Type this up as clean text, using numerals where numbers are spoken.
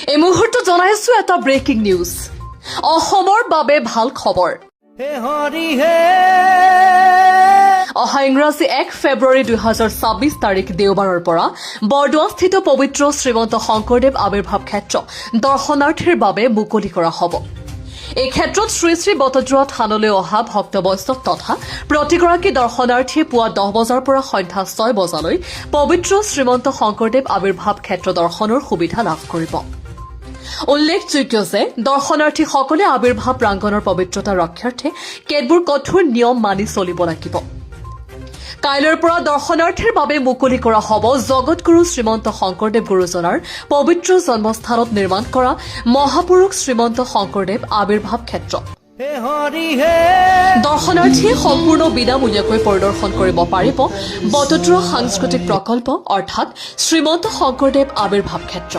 এই মুহূৰ্তত জনাইছো এটা ব্ৰেকিং নিউজ অসমৰ বাবে ভাল খবৰ অহা ইংৰাজী 1 ফেব্ৰুৱাৰী 2026 তাৰিখ দেওবাৰৰ পৰা বৰদোৱাস্থিত পবিত্ৰ শ্ৰীমন্ত শংকৰদেৱ আৱিৰ্ভাৱ ক্ষেত্ৰ দৰ্শনাৰ্থীৰ বাবে মুকলি কৰা হ'ব। এই ক্ষেত্ৰত শ্ৰী শ্ৰী বটদ্ৰৱা থানলৈ অহা ভক্ত বৈষ্ণৱ তথা প্ৰতিগৰাকী দৰ্শনাৰ্থীয়ে পুৱা 10 বজাৰ পৰা সন্ধ্যা 6 বজালৈ পবিত্ৰ শ্ৰীমন্ত শংকৰদেৱ আৱিৰ্ভাৱ ক্ষেত্ৰ দৰ্শনৰ সুবিধা লাভ কৰিব। উল্লেখযোগ্য যে দৰ্শনাৰ্থীসকলে আৱিৰ্ভাৱ প্ৰাংগণৰ পবিত্ৰতা ৰক্ষাৰ্থে কেতবোৰ কঠোৰ নিয়ম মানি চলিব লাগিব। কাইলৈৰ পৰা দৰ্শনাৰ্থীৰ বাবে মুকলি কৰা হ'ব জগতগুৰু শ্ৰীমন্ত শংকৰদেৱ গুৰুজনাৰ পবিত্ৰ জন্মস্থানত নিৰ্মাণ কৰা মহাপুৰুষ শ্ৰীমন্ত শংকৰদেৱ আৱিৰ্ভাৱ ক্ষেত্ৰ। দৰ্শনাৰ্থীয়ে সম্পূৰ্ণ বিনামূলীয়াকৈ পৰিদৰ্শন কৰিব পাৰিব বটদ্ৰৱা সাংস্কৃতিক প্ৰকল্প অৰ্থাৎ শ্ৰীমন্ত শংকৰদেৱ আৱিৰ্ভাৱ ক্ষেত্ৰ।